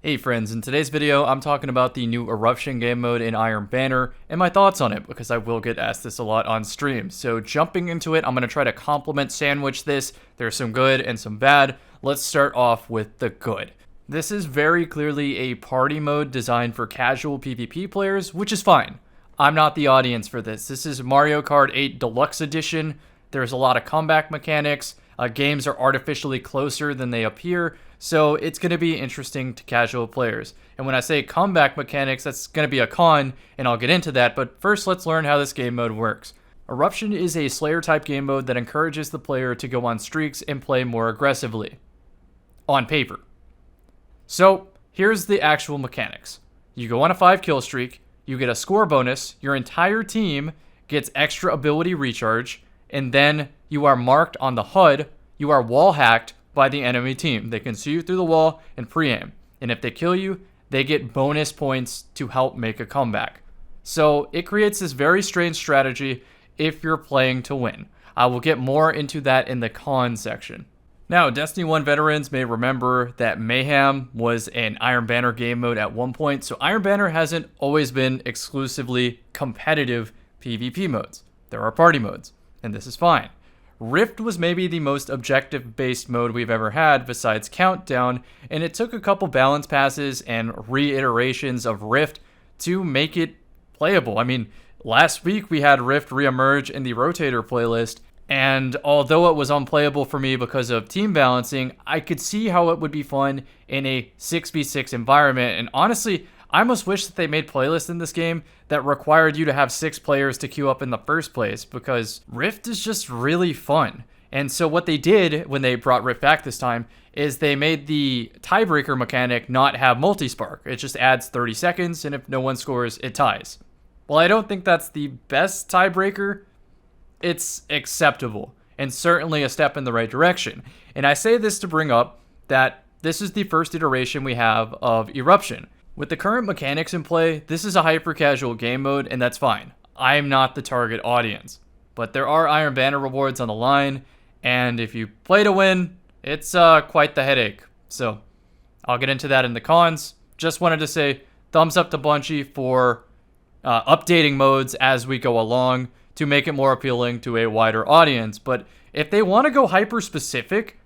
Hey friends, in today's video, I'm talking about the new Eruption game mode in Iron Banner and my thoughts on it, because I will get asked this a lot on stream. So jumping into it, I'm going to try to compliment sandwich this. There's some good and some bad. Let's start off with the good. This is very clearly a party mode designed for casual PvP players, which is fine. I'm not the audience for this. This is Mario Kart 8 Deluxe Edition. There's a lot of comeback mechanics. Games are artificially closer than they appear, so it's going to be interesting to casual players. And when I say comeback mechanics, that's going to be a con, and I'll get into that, but first let's learn how this game mode works. Eruption is a Slayer type game mode that encourages the player to go on streaks and play more aggressively. On paper. So, here's the actual mechanics. You go on a 5 kill streak, you get a score bonus, your entire team gets extra ability recharge, and then you are marked on the HUD, you are wall hacked by the enemy team. They can see you through the wall and pre-aim. And if they kill you, they get bonus points to help make a comeback. So it creates this very strange strategy if you're playing to win. I will get more into that in the con section. Now, Destiny 1 veterans may remember that Mayhem was an Iron Banner game mode at one point, so Iron Banner hasn't always been exclusively competitive PvP modes. There are party modes, and this is fine. Rift was maybe the most objective-based mode we've ever had besides Countdown, and it took a couple balance passes and reiterations of Rift to make it playable. I mean, last week we had Rift reemerge in the Rotator playlist, and although it was unplayable for me because of team balancing, I could see how it would be fun in a 6v6 environment, and honestly, I almost wish that they made playlists in this game that required you to have 6 players to queue up in the first place, because Rift is just really fun. And so what they did when they brought Rift back this time is they made the tiebreaker mechanic not have multi-spark. It just adds 30 seconds, and if no one scores, it ties. Well, I don't think that's the best tiebreaker. It's acceptable, and certainly a step in the right direction. And I say this to bring up that this is the first iteration we have of Eruption. With the current mechanics in play, this is a hyper-casual game mode, and that's fine. I'm not the target audience. But there are Iron Banner rewards on the line, and if you play to win, it's quite the headache. So, I'll get into that in the cons. Just wanted to say, thumbs up to Bungie for updating modes as we go along to make it more appealing to a wider audience. But if they want to go hyper-specific,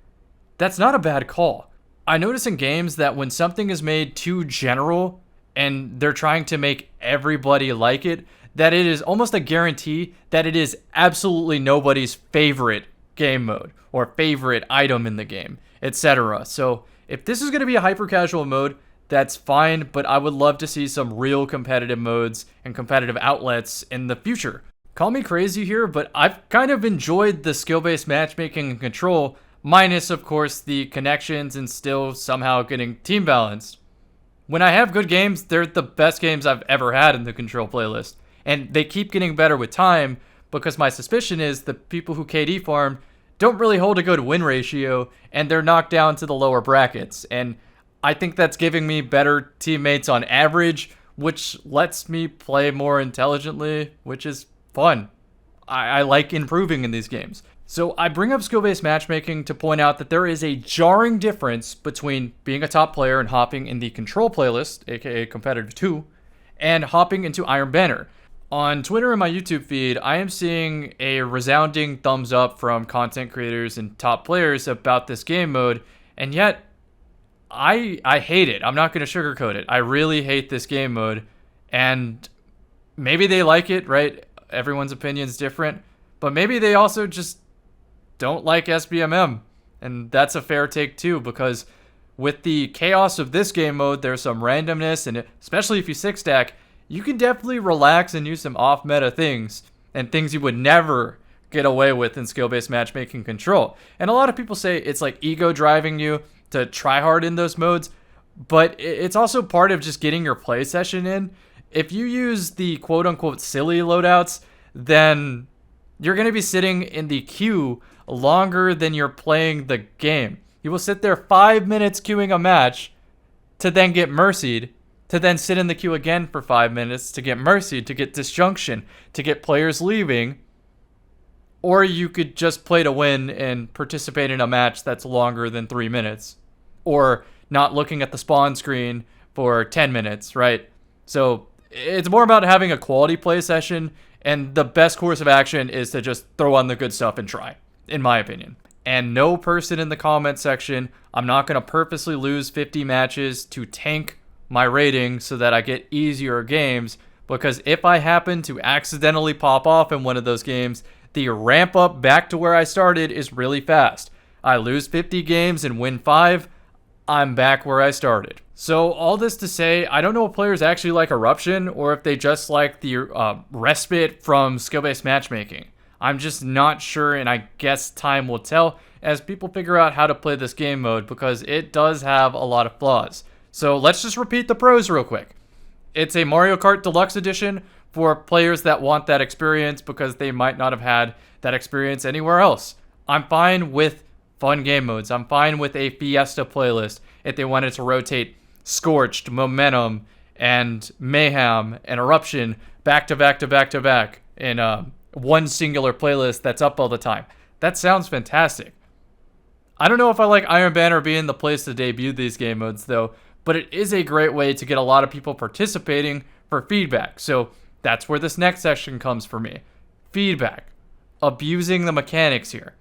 that's not a bad call. I notice in games that when something is made too general and they're trying to make everybody like it, that it is almost a guarantee that it is absolutely nobody's favorite game mode or favorite item in the game, etc. So if this is going to be a hyper-casual mode, that's fine, but I would love to see some real competitive modes and competitive outlets in the future. Call me crazy here, but I've kind of enjoyed the skill-based matchmaking and control, minus, of course, the connections and still somehow getting team balanced. When I have good games, they're the best games I've ever had in the control playlist. And they keep getting better with time, because my suspicion is the people who KD farm don't really hold a good win ratio, and they're knocked down to the lower brackets. And I think that's giving me better teammates on average, which lets me play more intelligently, which is fun. I like improving in these games. So I bring up skill-based matchmaking to point out that there is a jarring difference between being a top player and hopping in the control playlist, aka competitive 2, and hopping into Iron Banner. On Twitter and my YouTube feed, I am seeing a resounding thumbs up from content creators and top players about this game mode, and yet I hate it. I'm not going to sugarcoat it. I really hate this game mode, and maybe they like it, right? Everyone's opinion's different, but maybe they also just don't like SBMM, and that's a fair take too, because with the chaos of this game mode, there's some randomness, and especially if you 6-stack, you can definitely relax and use some off-meta things, and things you would never get away with in skill-based matchmaking control. And a lot of people say it's like ego driving you to try hard in those modes, but it's also part of just getting your play session in. If you use the quote-unquote silly loadouts, then you're going to be sitting in the queue longer than you're playing the game. You will sit there 5 minutes queuing a match to then get mercied, to then sit in the queue again for 5 minutes to get mercied, to get disjunction, to get players leaving. Or you could just play to win and participate in a match that's longer than 3 minutes. Or not looking at the spawn screen for 10 minutes, right? So it's more about having a quality play session, and the best course of action is to just throw on the good stuff and try, in my opinion. And no person in the comment section, I'm not going to purposely lose 50 matches to tank my rating so that I get easier games, because if I happen to accidentally pop off in one of those games, the ramp up back to where I started is really fast. I lose 50 games and win 5, I'm back where I started. So all this to say, I don't know if players actually like Eruption or if they just like the respite from skill-based matchmaking. I'm just not sure, and I guess time will tell as people figure out how to play this game mode, because it does have a lot of flaws. So let's just repeat the pros real quick. It's a Mario Kart Deluxe Edition for players that want that experience because they might not have had that experience anywhere else. I'm fine with fun game modes. I'm fine with a Fiesta playlist if they wanted to rotate Scorched, Momentum, and Mayhem, and Eruption back to back to back to back in one singular playlist that's up all the time. That sounds fantastic. I don't know if I like Iron Banner being the place to debut these game modes though, but it is a great way to get a lot of people participating for feedback. So that's where this next section comes for me. Feedback. Abusing the mechanics here.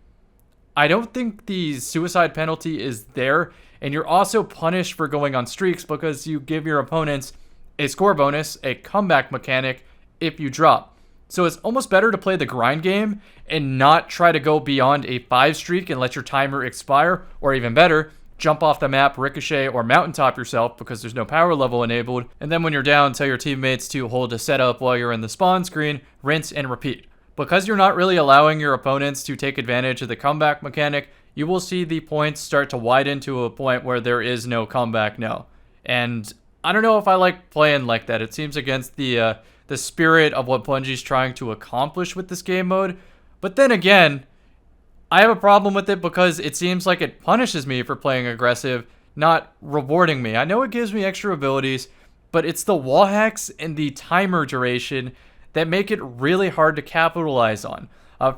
I don't think the suicide penalty is there, and you're also punished for going on streaks because you give your opponents a score bonus, a comeback mechanic, if you drop. So it's almost better to play the grind game and not try to go beyond a 5 streak and let your timer expire, or even better, jump off the map, ricochet, or mountaintop yourself because there's no power level enabled, and then when you're down, tell your teammates to hold a setup while you're in the spawn screen, rinse and repeat. Because you're not really allowing your opponents to take advantage of the comeback mechanic, you will see the points start to widen to a point where there is no comeback now. And I don't know if I like playing like that. It seems against the spirit of what Bungie's trying to accomplish with this game mode. But then again, I have a problem with it because it seems like it punishes me for playing aggressive, not rewarding me. I know it gives me extra abilities, but it's the wall hacks and the timer duration that make it really hard to capitalize on.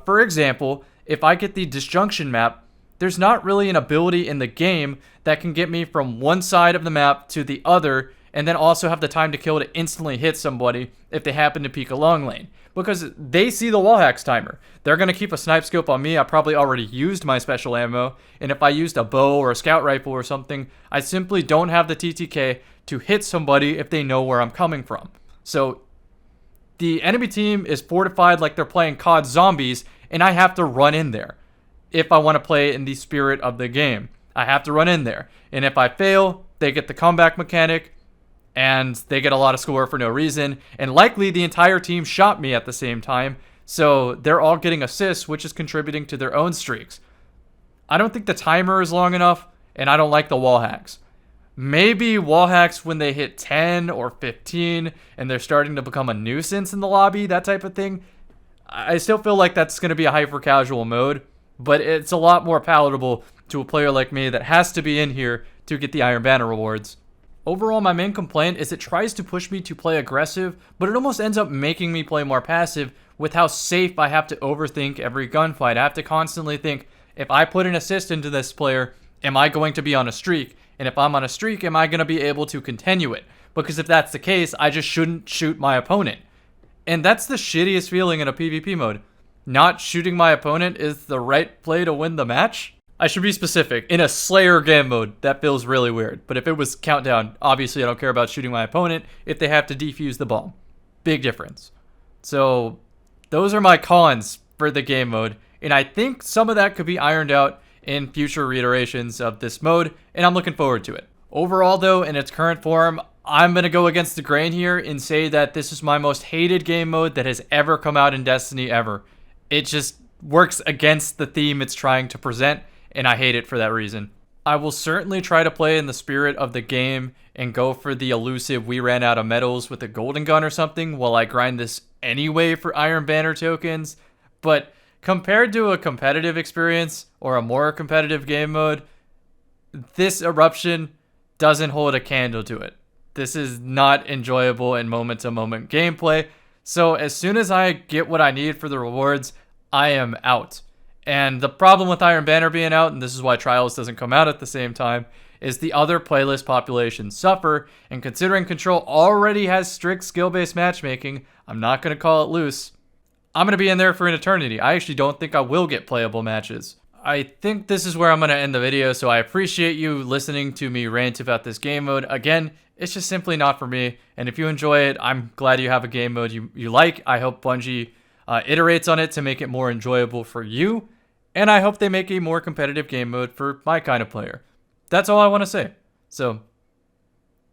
For example, if I get the disjunction map, there's not really an ability in the game that can get me from one side of the map to the other and then also have the time to kill to instantly hit somebody if they happen to peek a long lane. Because they see the wall hacks timer. They're going to keep a snipe scope on me. I probably already used my special ammo, and if I used a bow or a scout rifle or something, I simply don't have the TTK to hit somebody if they know where I'm coming from. So the enemy team is fortified like they're playing COD Zombies, and I have to run in there. If I want to play in the spirit of the game, I have to run in there. And if I fail, they get the comeback mechanic, and they get a lot of score for no reason. And likely the entire team shot me at the same time, so they're all getting assists, which is contributing to their own streaks. I don't think the timer is long enough, and I don't like the wall hacks. Maybe wall hacks when they hit 10 or 15 and they're starting to become a nuisance in the lobby, that type of thing. I still feel like that's going to be a hyper casual mode, but it's a lot more palatable to a player like me that has to be in here to get the Iron Banner rewards. Overall, my main complaint is it tries to push me to play aggressive, but it almost ends up making me play more passive with how safe I have to overthink every gunfight. I have to constantly think, if I put an assist into this player, am I going to be on a streak? And if I'm on a streak, am I going to be able to continue it? Because if that's the case, I just shouldn't shoot my opponent. And that's the shittiest feeling in a PvP mode. Not shooting my opponent is the right play to win the match? I should be specific. In a Slayer game mode, that feels really weird. But if it was Countdown, obviously I don't care about shooting my opponent if they have to defuse the bomb. Big difference. So those are my cons for the game mode. And I think some of that could be ironed out in future reiterations of this mode, and I'm looking forward to it. Overall though, in its current form, I'm going to go against the grain here and say that this is my most hated game mode that has ever come out in Destiny ever. It just works against the theme it's trying to present, and I hate it for that reason. I will certainly try to play in the spirit of the game and go for the elusive we ran out of medals with a golden gun or something while I grind this anyway for Iron Banner tokens, but compared to a competitive experience or a more competitive game mode, this Eruption doesn't hold a candle to it. This is not enjoyable in moment-to-moment gameplay, so as soon as I get what I need for the rewards, I am out. And the problem with Iron Banner being out, and this is why Trials doesn't come out at the same time, is the other playlist populations suffer, and considering Control already has strict skill-based matchmaking, I'm not going to call it loose. I'm going to be in there for an eternity. I actually don't think I will get playable matches. I think this is where I'm going to end the video, so I appreciate you listening to me rant about this game mode. Again, it's just simply not for me, and if you enjoy it, I'm glad you have a game mode you like. I hope Bungie iterates on it to make it more enjoyable for you, and I hope they make a more competitive game mode for my kind of player. That's all I want to say. So,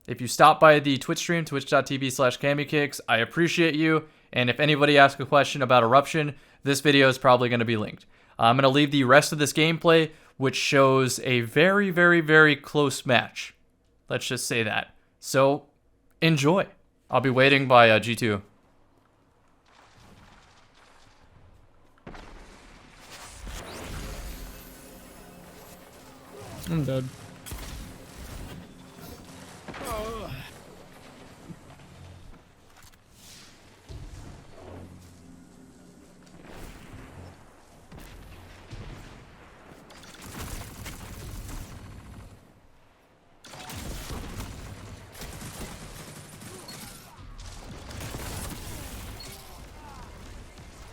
if you stop by the Twitch stream, twitch.tv/CamiKicks, I appreciate you, and if anybody asks a question about Eruption, this video is probably going to be linked. I'm going to leave the rest of this gameplay, which shows a very, very, very close match. Let's just say that. So, enjoy. I'll be waiting by G2. I'm dead.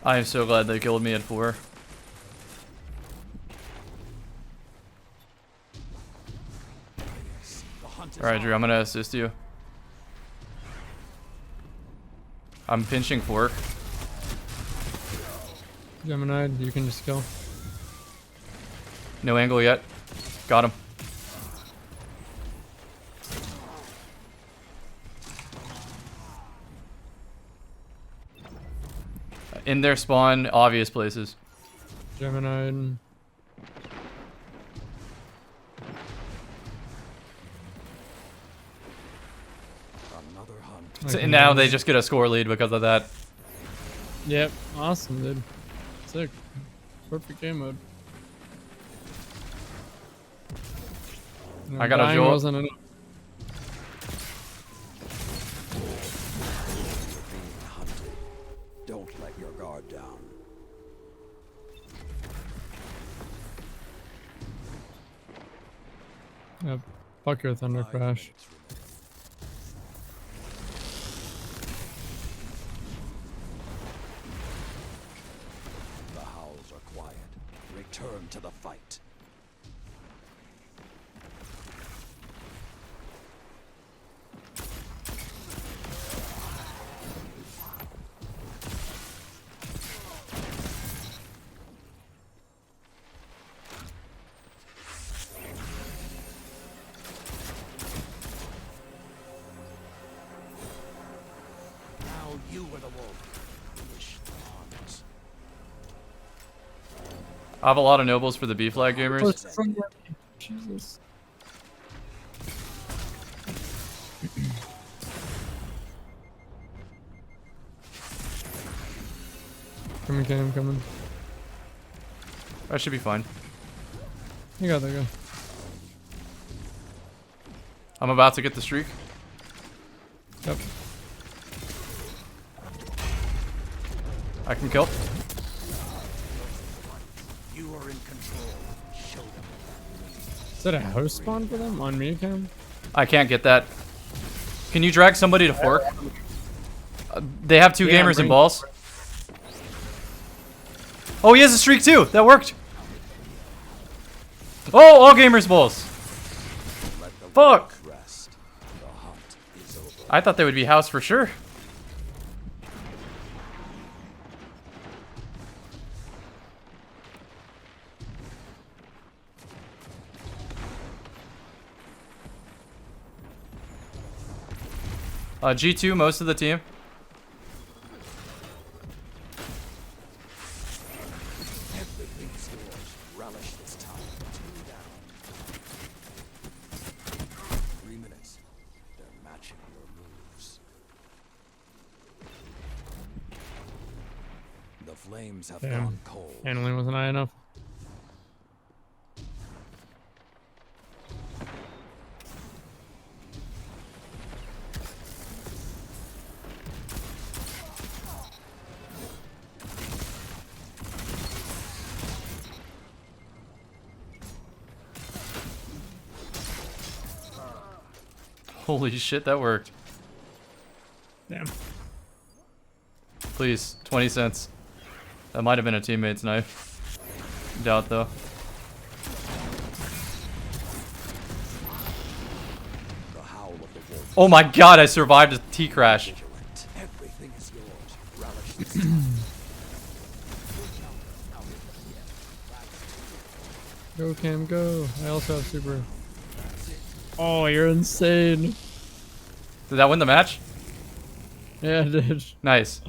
I am so glad they killed me at 4. Alright, Drew, I'm gonna assist you. I'm pinching fork. Gemini, you can just kill. No angle yet. Got him. In their spawn, obvious places. Gemini. So now they just get a score lead because of that. Yep, awesome, dude. Sick. Perfect game mode. I got a jolt. Wasn't enough. Don't let your guard down. Yep. Fuck your Thunder Crash. The howls are quiet. Return to the fight. You were the wolf. Wish the arms. I have a lot of nobles for the B flag gamers. Jesus. Coming, Cam, coming. That should be fine. You got that guy. I'm about to get the streak. Yep. I can kill. You are in control. Show them. Is that a house spawn for them? On me, Cam? I can't get that. Can you drag somebody to fork? They have 2 gamers and balls. Oh, he has a streak too. That worked. Oh, all gamers balls. Fuck. Rest. The hunt is over. I thought they would be house for sure. G2, most of the team. Everything's yours. Relish this time. 2 down. 3 minutes. They're matching your moves. The flames have Damn. gone cold. Handling wasn't high enough. Holy shit, that worked. Damn. Please, 20 cents. That might have been a teammate's knife. Doubt though. The howl of the wolf. Oh my god, I survived a T-crash. Vigilant. Everything is yours. Relish this time. Go, Cam, go. I also have super. Oh, you're insane. Did that win the match? Yeah, it did. Nice.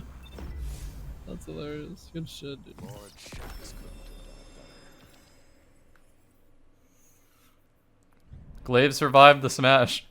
That's hilarious. Good shit, dude. Lord Shax couldn't have done better. Glaive survived the smash.